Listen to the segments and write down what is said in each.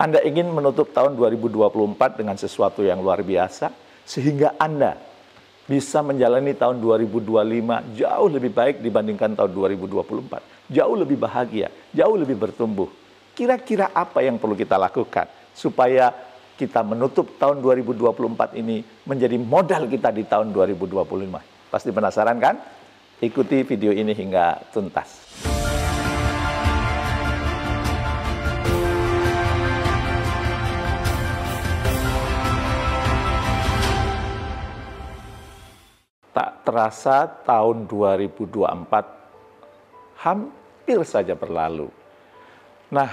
Anda ingin menutup tahun 2024 dengan sesuatu yang luar biasa, sehingga Anda bisa menjalani tahun 2025 jauh lebih baik dibandingkan tahun 2024. Jauh lebih bahagia, jauh lebih bertumbuh. Kira-kira apa yang perlu kita lakukan supaya kita menutup tahun 2024 ini menjadi modal kita di tahun 2025? Pasti penasaran kan? Ikuti video ini hingga tuntas. Tak terasa tahun 2024 hampir saja berlalu. Nah,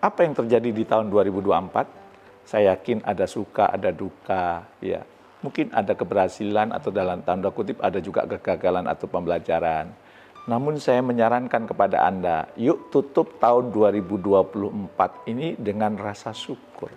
apa yang terjadi di tahun 2024? Saya yakin ada suka, ada duka, ya. Mungkin ada keberhasilan atau dalam tanda kutip ada juga kegagalan atau pembelajaran. Namun saya menyarankan kepada Anda, yuk tutup tahun 2024 ini dengan rasa syukur.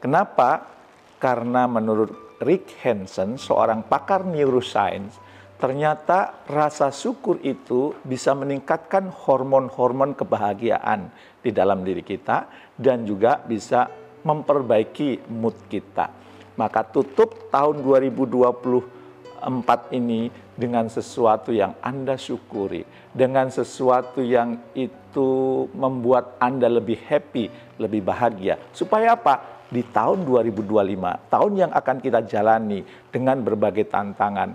Kenapa? Karena menurut Rick Hanson, seorang pakar neuroscience, ternyata rasa syukur itu bisa meningkatkan hormon-hormon kebahagiaan di dalam diri kita dan juga bisa memperbaiki mood kita. Maka tutup tahun 2024 ini dengan sesuatu yang Anda syukuri, dengan sesuatu yang itu membuat Anda lebih happy, lebih bahagia. Supaya apa? Di tahun 2025, tahun yang akan kita jalani dengan berbagai tantangan,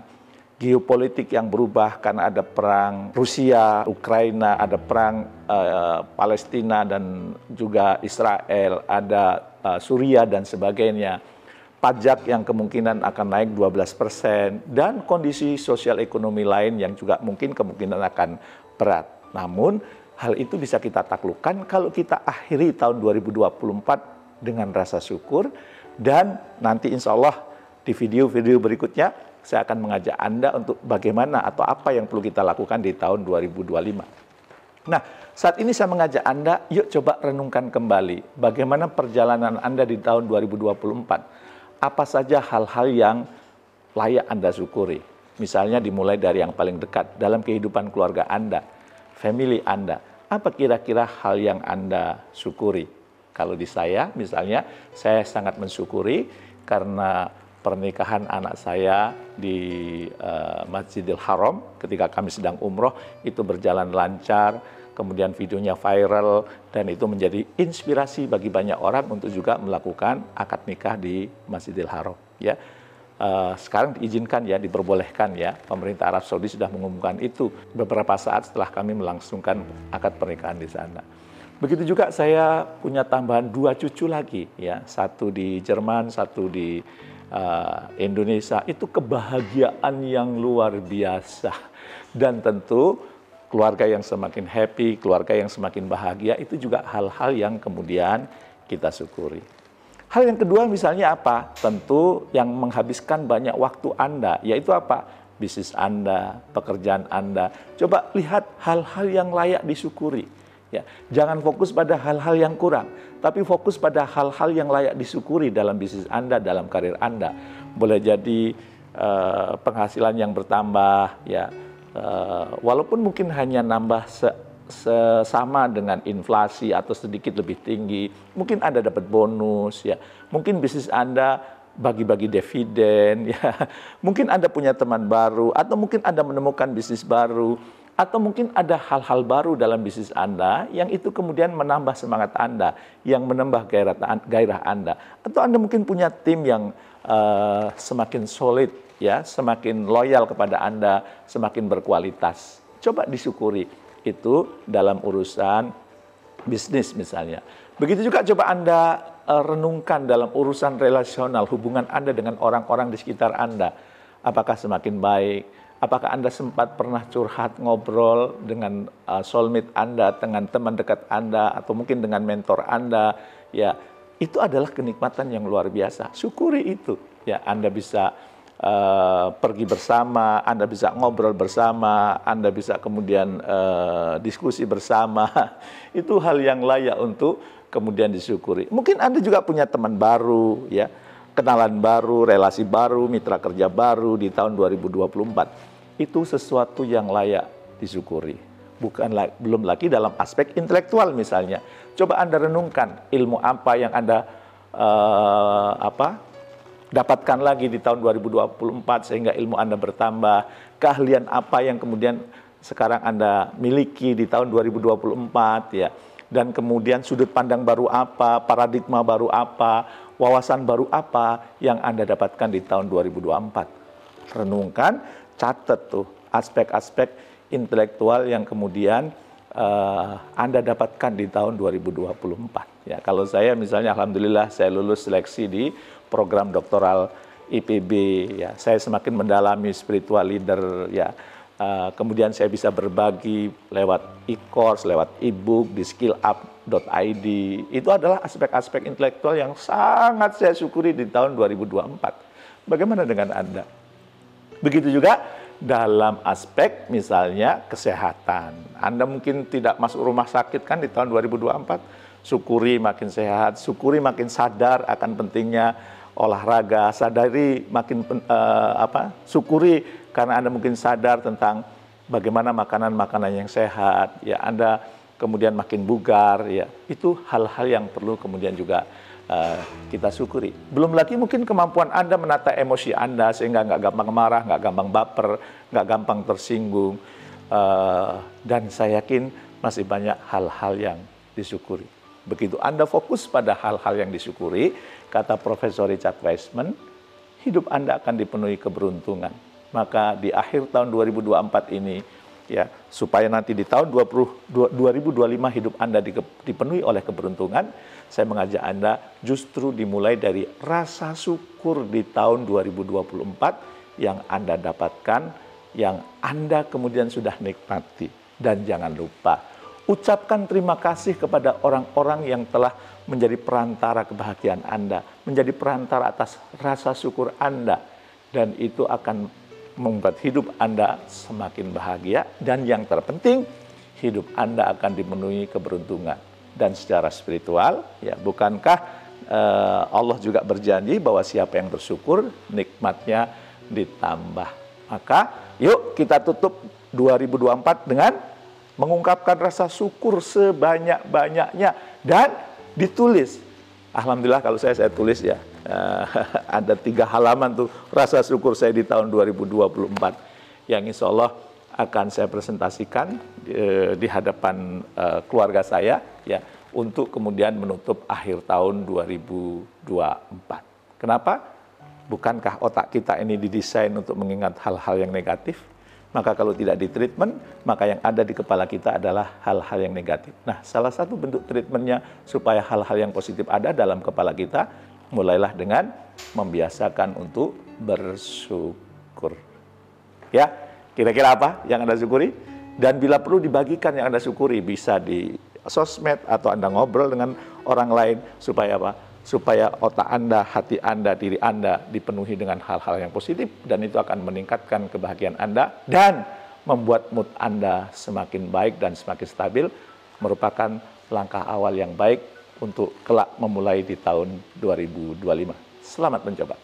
geopolitik yang berubah karena ada perang Rusia, Ukraina, ada perang Palestina dan juga Israel, ada Suriah dan sebagainya, pajak yang kemungkinan akan naik 12%, dan kondisi sosial ekonomi lain yang juga kemungkinan akan berat. Namun, hal itu bisa kita taklukkan kalau kita akhiri tahun 2024 dengan rasa syukur, dan nanti insya Allah di video-video berikutnya saya akan mengajak Anda untuk bagaimana atau apa yang perlu kita lakukan di tahun 2025. Nah, saat ini saya mengajak Anda, yuk coba renungkan kembali bagaimana perjalanan Anda di tahun 2024. Apa saja hal-hal yang layak Anda syukuri. Misalnya dimulai dari yang paling dekat dalam kehidupan keluarga Anda, family Anda. Apa kira-kira hal yang Anda syukuri? Kalau di saya, misalnya, saya sangat mensyukuri karena pernikahan anak saya di Masjidil Haram ketika kami sedang umroh itu berjalan lancar, kemudian videonya viral, dan itu menjadi inspirasi bagi banyak orang untuk juga melakukan akad nikah di Masjidil Haram. Ya, sekarang diizinkan ya, diperbolehkan ya, pemerintah Arab Saudi sudah mengumumkan itu beberapa saat setelah kami melangsungkan akad pernikahan di sana. Begitu juga saya punya tambahan 2 cucu lagi ya, satu di Jerman, satu di Indonesia. Itu kebahagiaan yang luar biasa, dan tentu keluarga yang semakin happy, keluarga yang semakin bahagia, itu juga hal-hal yang kemudian kita syukuri. Hal yang kedua misalnya apa? Tentu yang menghabiskan banyak waktu Anda, yaitu apa? Bisnis Anda, pekerjaan Anda. Coba lihat hal-hal yang layak disyukuri. Ya, jangan fokus pada hal-hal yang kurang, tapi fokus pada hal-hal yang layak disyukuri dalam bisnis Anda, dalam karir Anda. Boleh jadi penghasilan yang bertambah, ya, walaupun mungkin hanya nambah sesama dengan inflasi atau sedikit lebih tinggi. Mungkin Anda dapat bonus, ya. Mungkin bisnis Anda bagi-bagi dividen, ya. Mungkin Anda punya teman baru, atau mungkin Anda menemukan bisnis baru. Atau mungkin ada hal-hal baru dalam bisnis Anda yang itu kemudian menambah semangat Anda, yang menambah gairah Anda. Atau Anda mungkin punya tim yang semakin solid, ya, semakin loyal kepada Anda, semakin berkualitas. Coba disyukuri itu dalam urusan bisnis misalnya. Begitu juga coba Anda renungkan dalam urusan relasional, hubungan Anda dengan orang-orang di sekitar Anda. Apakah semakin baik? Apakah Anda sempat pernah curhat, ngobrol dengan soulmate Anda, dengan teman dekat Anda, atau mungkin dengan mentor Anda? Ya, itu adalah kenikmatan yang luar biasa. Syukuri itu. Ya, Anda bisa pergi bersama, Anda bisa ngobrol bersama, Anda bisa kemudian diskusi bersama. Itu hal yang layak untuk kemudian disyukuri. Mungkin Anda juga punya teman baru, ya, kenalan baru, relasi baru, mitra kerja baru di tahun 2024. Itu sesuatu yang layak disyukuri. belum lagi dalam aspek intelektual misalnya. Coba Anda renungkan ilmu apa yang Anda dapatkan lagi di tahun 2024 sehingga ilmu Anda bertambah. Keahlian apa yang kemudian sekarang Anda miliki di tahun 2024 ya. Dan kemudian sudut pandang baru apa, paradigma baru apa, wawasan baru apa yang Anda dapatkan di tahun 2024. Renungkan, catat tuh aspek-aspek intelektual yang kemudian Anda dapatkan di tahun 2024. Ya, kalau saya misalnya alhamdulillah saya lulus seleksi di program doktoral IPB ya. Saya semakin mendalami spiritual leader ya. Kemudian saya bisa berbagi lewat e-course, lewat e-book di skillup.id. Itu adalah aspek-aspek intelektual yang sangat saya syukuri di tahun 2024. Bagaimana dengan Anda? Begitu juga dalam aspek misalnya kesehatan. Anda mungkin tidak masuk rumah sakit kan di tahun 2024. Syukuri makin sehat, syukuri makin sadar akan pentingnya olahraga, syukuri karena Anda mungkin sadar tentang bagaimana makanan-makanan yang sehat, ya Anda kemudian makin bugar, ya itu hal-hal yang perlu kemudian juga kita syukuri. Belum lagi mungkin kemampuan Anda menata emosi Anda sehingga nggak gampang marah, nggak gampang baper, nggak gampang tersinggung, dan saya yakin masih banyak hal-hal yang disyukuri. Begitu Anda fokus pada hal-hal yang disyukuri, kata Profesor Richard Wiseman, hidup Anda akan dipenuhi keberuntungan. Maka di akhir tahun 2024 ini, ya supaya nanti di tahun 2025 hidup Anda dipenuhi oleh keberuntungan, saya mengajak Anda justru dimulai dari rasa syukur di tahun 2024 yang Anda dapatkan, yang Anda kemudian sudah nikmati. Dan jangan lupa, ucapkan terima kasih kepada orang-orang yang telah menjadi perantara kebahagiaan Anda, menjadi perantara atas rasa syukur Anda. Dan itu akan membuat hidup Anda semakin bahagia. Dan yang terpenting, hidup Anda akan dipenuhi keberuntungan. Dan secara spiritual, ya bukankah Allah juga berjanji bahwa siapa yang bersyukur, nikmatnya ditambah. Maka yuk kita tutup 2024 dengan mengungkapkan rasa syukur sebanyak-banyaknya dan ditulis. Alhamdulillah kalau saya tulis ya, ada 3 halaman tuh rasa syukur saya di tahun 2024 yang insya Allah akan saya presentasikan di hadapan keluarga saya ya untuk kemudian menutup akhir tahun 2024. Kenapa? Bukankah otak kita ini didesain untuk mengingat hal-hal yang negatif? Maka kalau tidak ditreatment, maka yang ada di kepala kita adalah hal-hal yang negatif. Nah, salah satu bentuk treatmentnya supaya hal-hal yang positif ada dalam kepala kita, mulailah dengan membiasakan untuk bersyukur. Ya, kira-kira apa yang Anda syukuri? Dan bila perlu dibagikan yang Anda syukuri, bisa di sosmed atau Anda ngobrol dengan orang lain, supaya apa? Supaya otak Anda, hati Anda, diri Anda dipenuhi dengan hal-hal yang positif, dan itu akan meningkatkan kebahagiaan Anda dan membuat mood Anda semakin baik dan semakin stabil, merupakan langkah awal yang baik untuk kelak memulai di tahun 2025. Selamat mencoba.